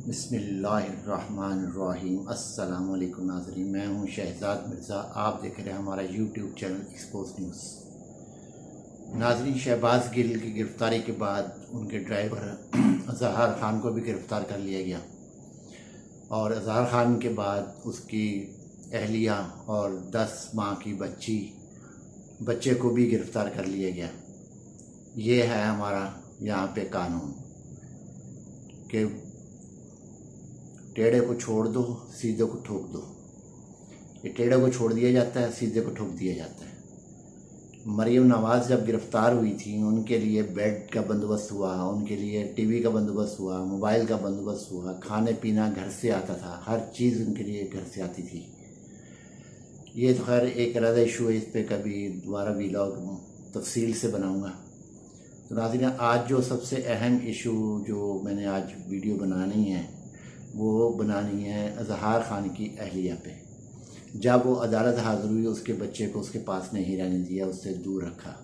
बिस्मिल्लाहिर्रहमानिर्रहीम। अस्सलाम वालेकुम नाज़रीन, मैं हूं शहजाद मिर्ज़ा। आप देख रहे हैं हमारा यूट्यूब चैनल एक्सपोज न्यूज़। नाज़रीन, शहबाज गिल की गिरफ़्तारी के बाद उनके ड्राइवर अज़हर ख़ान को भी गिरफ़्तार कर लिया गया और अज़हर ख़ान के बाद उसकी अहलिया और 10 माह की बच्चे को भी गिरफ़्तार कर लिया गया। ये है हमारा यहाँ पे कानून कि टेढ़े को छोड़ दो, सीधे को ठोक दो। ये टेढ़े को छोड़ दिया जाता है, सीधे को ठोक दिया जाता है। मरीम नवाज़ जब गिरफ़्तार हुई थी, उनके लिए बेड का बंदोबस्त हुआ, उनके लिए टीवी का बंदोबस्त हुआ, मोबाइल का बंदोबस्त हुआ, खाने पीना घर से आता था, हर चीज़ उनके लिए घर से आती थी। ये तो खैर एक अलग इशू है, इस पर कभी दोबारा वीलॉग तफसील से बनाऊँगा। तो नाज़रीन, आज जो सबसे अहम इशू जो मैंने आज वीडियो बनानी है वो बनानी है अज़हर ख़ान की अहलिया पे। जब वो अदालत हाज़िर हुई, उसके बच्चे को उसके पास नहीं रहने दिया, उससे दूर रखा।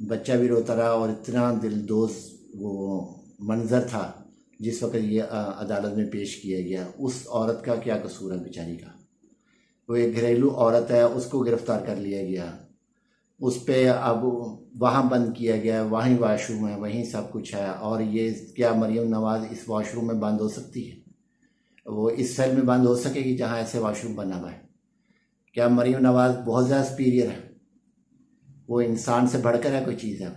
बच्चा भी रोता रहा और इतना दिलदोज़ वो मंज़र था जिस वक्त ये अदालत में पेश किया गया। उस औरत का क्या कसूर है बेचारी का? वो एक घरेलू औरत है, उसको गिरफ़्तार कर लिया गया, उस पर अब वहाँ बंद किया गया, वहीं वाशरूम है, वहीं सब कुछ है। और ये क्या मरीम नवाज़ इस वाशरूम में बंद हो सकती है? वो इस सेल में बंद हो सकेगी जहाँ ऐसे वाशरूम बना हुआ है? क्या मरीम नवाज़ बहुत ज़्यादा सुपीरियर है? वो इंसान से बढ़कर है कोई चीज़ है?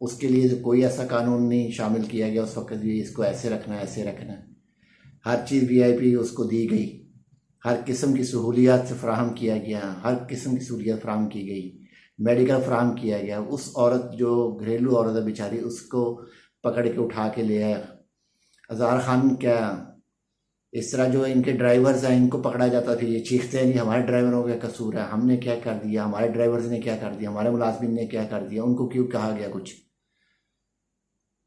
उसके लिए तो कोई ऐसा कानून नहीं शामिल किया गया उस वक्त भी, इसको ऐसे रखना है, ऐसे रखना है। हर चीज़ VIP उसको दी गई, हर किस्म की सहूलियात से फ़राहम किया गया, हर किस्म की सहूलियत फ़राहम की गई, मेडिकल फ़राहम किया गया। उस औरत जो घरेलू औरत है बेचारी, उसको पकड़ के उठा के ले आया अज़हर ख़ान। क्या इस तरह जो इनके ड्राइवर्स हैं इनको पकड़ा जाता, फिर ये चीखते हैं नहीं हमारे ड्राइवरों का कसूर है, हमने क्या कर दिया, हमारे ड्राइवर्स ने क्या कर दिया, हमारे मुलाजमिन ने क्या कर दिया, उनको क्यों कहा गया कुछ?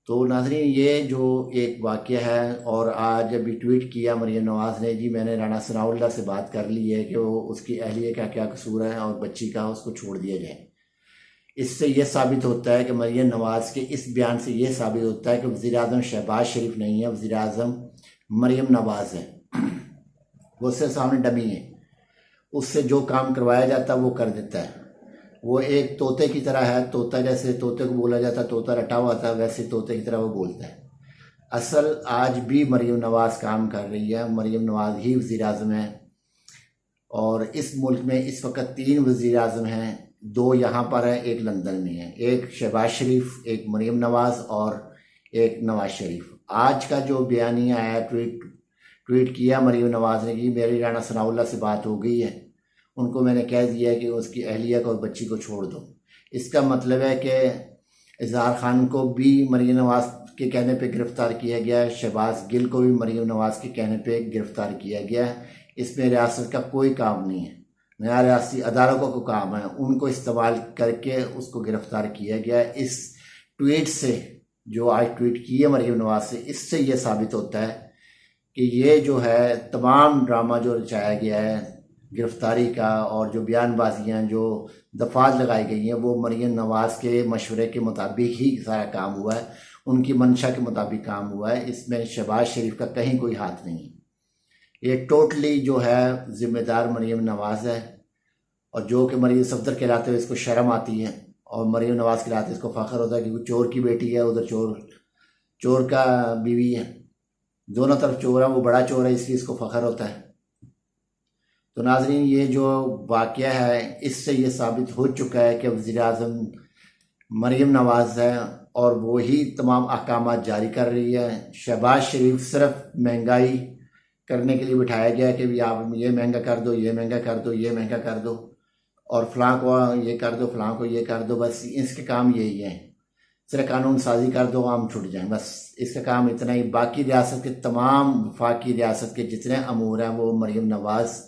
तो नाज़रीन, ये जो एक वाक़या है, और आज अभी ट्वीट किया मरीम नवाज़ ने, जी मैंने राना सनाउल्लाह से बात कर ली है कि वो उसकी अहलिया का क्या कसूर है और बच्ची का, उसको छोड़ दिया जाए। इससे ये साबित होता है कि मरीम नवाज़ के इस बयान से ये साबित होता है कि वज़ीर-ए-आज़म शहबाज शरीफ नहीं है, वज़ीर-ए-आज़म मरीम नवाज़ है। वो उससे सामने डमी है, उससे जो काम करवाया जाता है वो कर देता है। वो एक तोते की तरह है, तोता जैसे तोते को बोला जाता है तोता रटा हुआ था, वैसे तोते की तरह वो बोलता है। असल आज भी मरीम नवाज़ काम कर रही है, मरीम नवाज़ ही वज़ीर-ए-आज़म है। और इस मुल्क में इस वक्त 3 वज़ीर-ए-आज़म हैं, 2 यहाँ पर हैं, एक लंदन में है, एक शहबाज शरीफ, एक मरीम नवाज़ और एक नवाज शरीफ। आज का जो बयानिया आया, ट्वीट किया मरीम नवाज़ ने कि मेरी राना सनाउल्लाह से बात हो गई है, उनको मैंने कह दिया कि उसकी अहलिया को और बच्ची को छोड़ दो। इसका मतलब है कि अज़हर ख़ान को भी मरीम नवाज़ के कहने पे गिरफ़्तार किया गया है, शहबाज गिल को भी मरीम नवाज़ के कहने पे गिरफ़्तार किया गया है। इसमें रियासत का कोई काम नहीं है, नया रियासी अदालतों को काम है, उनको इस्तेमाल करके उसको गिरफ़्तार किया गया। इस ट्वीट से, जो आज ट्वीट की है मरीम नवाज़ से, इससे ये साबित होता है कि ये जो है तमाम ड्रामा जो रचाया गया है गिरफ़्तारी का, और जो बयानबाजियाँ जो दफ़ात लगाई गई हैं, वो मरीम नवाज़ के मशवरे के मुताबिक ही सारा काम हुआ है, उनकी मंशा के मुताबिक काम हुआ है। इसमें शहबाज शरीफ का कहीं कोई हाथ नहीं है। ये टोटली जो है ज़िम्मेदार मरीम नवाज़ है, और जो कि मरीम सफदर कहलाते हुए इसको शर्म आती है, और मरीम नवाज़ कहलाते इसको फ़ख्र होता है कि चोर की बेटी है, उधर चोर का बीवी है, दोनों तरफ चोर है, वो बड़ा चोर है, इसलिए इसको फ़ख्र होता है। तो नाज़रीन, ये जो वाक़या है इससे ये साबित हो चुका है कि वज़ीर-ए-आज़म मरीम नवाज़ है और वो ही तमाम अहकामात जारी कर रही है। शहबाज शरीफ सिर्फ महंगाई करने के लिए बिठाया गया है कि भी आप ये महंगा कर दो, ये महंगा कर दो, ये महंगा कर दो, और फ़लाँ को ये कर दो, फ़लाँ को ये कर दो। बस इसके काम यही है, सिर्फ कानून साजी कर दो, आम छुट जाएं, बस इसका काम इतना ही। बाकी रियासत के तमाम वफाकी रियासत के जितने अमूर हैं वो मरीम नवाज़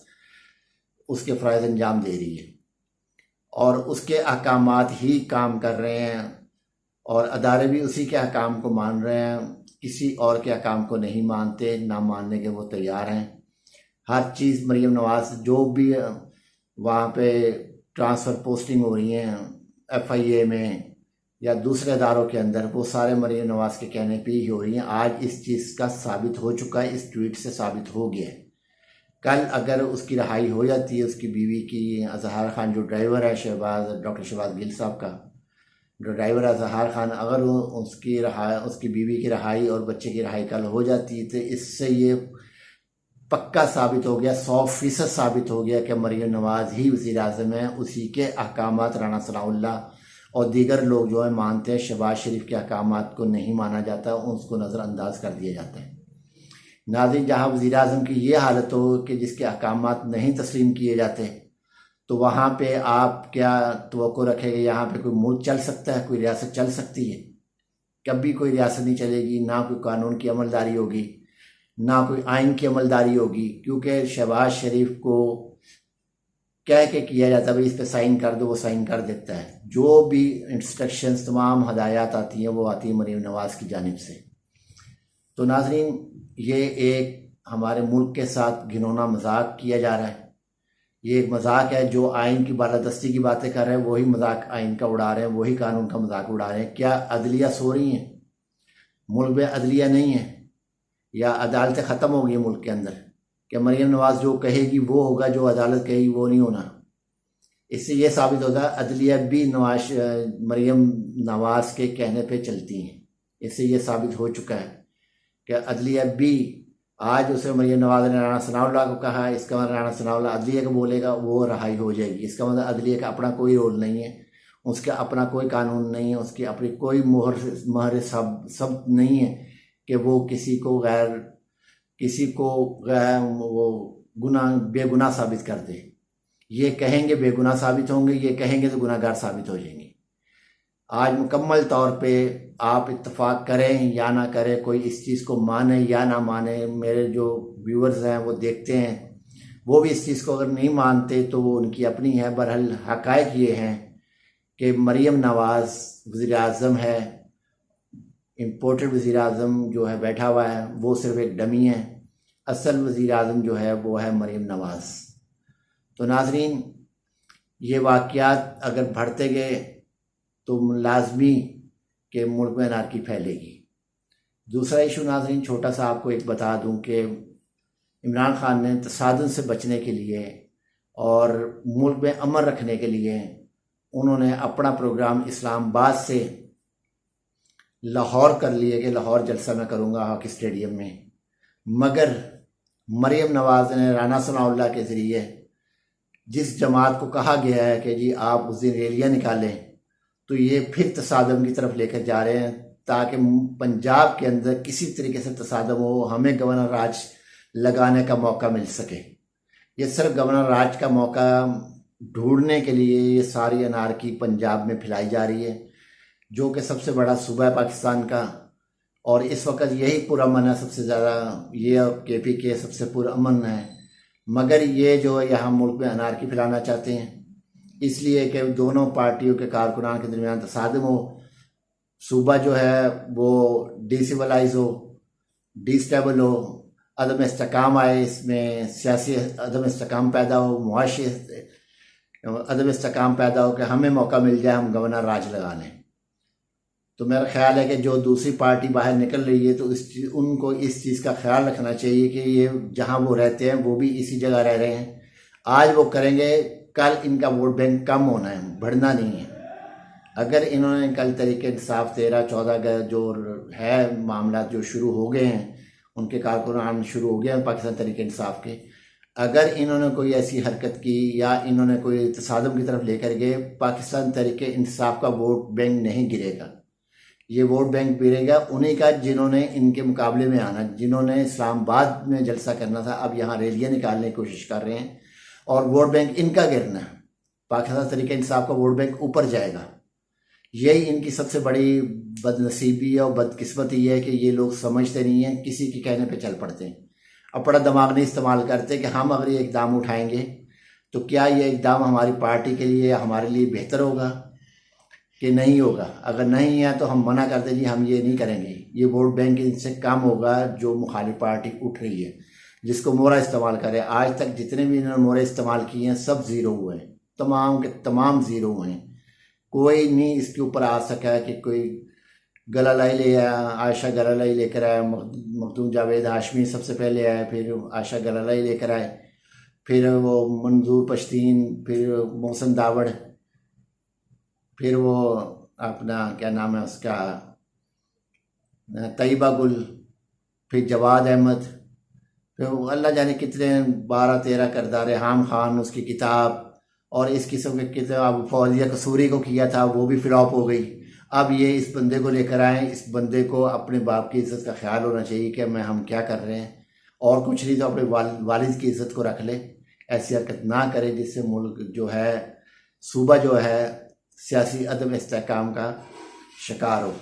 उसके फ़राइज़ अंजाम दे रही है, और उसके अहकामात ही काम कर रहे हैं, और अदारे भी उसी के अहकाम को मान रहे हैं, किसी और के अहकाम को नहीं मानते, ना मानने के वो तैयार हैं। हर चीज़ मरीम नवाज़ जो भी वहाँ पे ट्रांसफ़र पोस्टिंग हो रही हैं FIA में, या दूसरे इदारों के अंदर, वो सारे मरीम नवाज़ के कहने पे ही हो रही हैं। आज इस चीज़ का साबित हो चुका है, इस ट्वीट से साबित हो गया है। कल अगर उसकी रहाई हो जाती है, उसकी बीवी की, अजहर खान जो ड्राइवर है डॉक्टर शहबाज गिल साहब का जो ड्राइवर है अजहर खान, अगर उसकी बीवी की रहाई और बच्चे की रहाई कल हो जाती है, तो इससे ये पक्का साबित हो गया, 100% साबित हो गया कि मरीम नवाज़ ही वज़ीर आज़म है। उसी के अहकामात राना सनाउल्लाह और दीगर लोग जो है मानते हैं, शहबाज शरीफ के अहकामात को नहीं माना जाता, उसको नज़रअंदाज कर दिया जाता है। नाज़रीन, जहाँ वज़ीर आज़म की ये हालत हो कि जिसके अहकामात नहीं तस्लीम किए जाते, तो वहाँ पे आप क्या तवक्को रखेंगे यहाँ पे कोई मुल्क चल सकता है, कोई रियासत चल सकती है? कभी कोई रियासत नहीं चलेगी, ना कोई कानून की अमलदारी होगी, ना कोई आइन की अमलदारी होगी, क्योंकि शहबाज शरीफ को कह के किया जाता है भाई इस पे साइन कर दो, वो साइन कर देता है। जो भी इंस्ट्रक्शंस, तमाम हदायत आती हैं, वो आती है मरीम नवाज़ की जानिब से। तो नाजरीन, ये एक हमारे मुल्क के साथ घिनौना मजाक किया जा रहा है। ये एक मजाक है। जो आइन की बालादस्ती की बातें कर रहे हैं वही मजाक आइन का उड़ा रहे हैं, वही कानून का मजाक उड़ा रहे हैं। क्या अदलिया सो रही हैं? मुल्क में अदलिया नहीं है, या अदालतें ख़त्म हो गई मुल्क के अंदर? कि मरीम नवाज़ जो कहेगी वो होगा, जो अदालत कहेगी वो नहीं होना? इससे ये साबित होता है अदलिया भी मरीम नवाज़ के कहने पे चलती हैं। इससे ये साबित हो चुका है कि अदलिया भी, आज उसे मरीम नवाज़ ने राना सनाउल्लाह को कहा, इसका मतलब राना सनाउल्लाह अदलिया को बोलेगा, वो रहाई हो जाएगी। इसका मतलब अदलिया का अपना कोई रोल नहीं है, उसका अपना कोई कानून नहीं है, उसकी अपनी कोई मोहर सब नहीं है कि वो किसी को वो बेगुनाह साबित कर दे। ये कहेंगे बेगुनाह साबित होंगे, ये कहेंगे तो गुनाहगार साबित हो जाएंगे। आज मुकम्मल तौर पे आप इत्तफाक करें या ना करें, कोई इस चीज़ को माने या ना माने, मेरे जो व्यूअर्स हैं वो देखते हैं, वो भी इस चीज़ को अगर नहीं मानते तो वो उनकी अपनी है। बहरहाल हक़ाइक़ ये हैं कि मरीम नवाज़ वज़ीर आज़म है, इम्पोर्टेड वज़ीर आज़म जो है बैठा हुआ है, वो सिर्फ एक डमी है। असल वज़ीर आज़म जो है वो है मरीम नवाज़। तो नाजरीन, ये वाक़यात अगर बढ़ते गए तो लाजमी कि मुल्क में अनारकी फैलेगी। दूसरा इशू नाजरीन, छोटा सा आपको एक बता दूं कि इमरान खान ने तसादुम से बचने के लिए और मुल्क में अमन रखने के लिए उन्होंने अपना प्रोग्राम इस्लामाबाद से लाहौर कर लिए कि लाहौर जलसा मैं करूँगा हॉकी स्टेडियम में। मगर मरीम नवाज़ ने राना सनाउल्लाह के ज़रिए जिस जमात को कहा गया है कि जी आप उस दिन रैलियाँ निकालें, तो ये फिर तसादम की तरफ लेकर जा रहे हैं ताकि पंजाब के अंदर किसी तरीके से तसादम हो, हमें गवर्नर राज लगाने का मौका मिल सके। ये सिर्फ गवर्नर राज का मौका ढूंढने के लिए ये सारी अनारकी पंजाब में फैलाई जा रही है, जो कि सबसे बड़ा सूबा है पाकिस्तान का। और इस वक्त यही पुरअमन है, सबसे ज़्यादा ये KPK सबसे पुरअमन है। मगर ये जो है यहाँ मुल्क में अनारकी फैलाना चाहते हैं, इसलिए कि दोनों पार्टियों के कारकुनान के दरमियान तसादम हो, सूबा जो है वो डिसिविलाइज हो, डिस्टेबल हो, अदम इस्तेकाम आए, इसमें सियासी अदम इस्तेकाम पैदा हो, मुआशी अदम इस्तेकाम पैदा हो कि हमें मौका मिल जाए हम गवर्नर राज लगा लें। तो मेरा ख्याल है कि जो दूसरी पार्टी बाहर निकल रही है तो उनको इस चीज़ का ख्याल रखना चाहिए कि ये जहाँ वो रहते हैं वो भी इसी जगह रह रहे हैं। आज वो करेंगे, कल इनका वोट बैंक कम होना है, बढ़ना नहीं है। अगर इन्होंने कल तरीके इंसाफ 13-14 का जो है मामला जो शुरू हो गए हैं, उनके कारकुनान शुरू हो गए हैं पाकिस्तान तरीके इंसाफ के, अगर इन्होंने कोई ऐसी हरकत की या इन्होंने कोई तसादम की तरफ लेकर गए, पाकिस्तान तरीके इंसाफ का वोट बैंक नहीं गिरेगा। ये वोट बैंक गिरेगा उन्हीं का जिन्होंने इनके मुकाबले में आना, जिन्होंने इस्लामाबाद में जलसा करना था, अब यहाँ रैलियाँ निकालने की कोशिश कर रहे हैं और वोट बैंक इनका गिरना है। पाकिस्तान तरीके इंसाफ का वोट बैंक ऊपर जाएगा। यही इनकी सबसे बड़ी बदनसीबी और बदकिस्मती है कि ये लोग समझते नहीं हैं, किसी के कहने पे चल पड़ते हैं, अपना दिमाग नहीं इस्तेमाल करते कि हम अगर ये इकदाम उठाएंगे तो क्या ये इकदाम हमारी पार्टी के लिए या हमारे लिए बेहतर होगा कि नहीं होगा। अगर नहीं है तो हम मना करते जी हम ये नहीं करेंगे, ये वोट बैंक इनसे कम होगा जो मुखालिफ पार्टी उठ रही है, जिसको मोहरा इस्तेमाल करे। आज तक जितने भी इन्होंने मोहरे इस्तेमाल किए हैं सब ज़ीरो हुए हैं, तमाम के तमाम ज़ीरो हुए हैं। कोई नहीं इसके ऊपर आ सका कि कोई गलालाई ले आया, आयशा गलालाई लेकर आया, मखदूम जावेद हाशमी सबसे पहले आए, फिर आयशा गलालाई लेकर आए, फिर वो मंजूर पश्तीन, फिर मोहसन दावड़, फिर वो अपना क्या नाम है उसका तैयबा गुल, फिर जवाद अहमद, फिर अल्लाह जाने कितने 12-13 किरदार, हाम खान उसकी किताब, और इस किस्म के किताब फौजिया कसूरी को किया था, वो भी फ्लॉप हो गई। अब ये इस बंदे को लेकर आए, इस बंदे को अपने बाप की इज़्ज़त का ख्याल होना चाहिए कि हम क्या कर रहे हैं, और कुछ नहीं तो अपने वालिद की इज़्ज़त को रख ले। ऐसी हरकत ना करे जिससे मुल्क जो है, सूबा जो है सियासी अदम इस्तेहकाम का शिकार हो।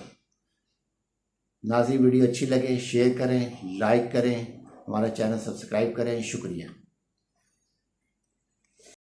नाज़रीन वीडियो अच्छी लगे शेयर करें, लाइक करें, हमारा चैनल सब्सक्राइब करें। शुक्रिया।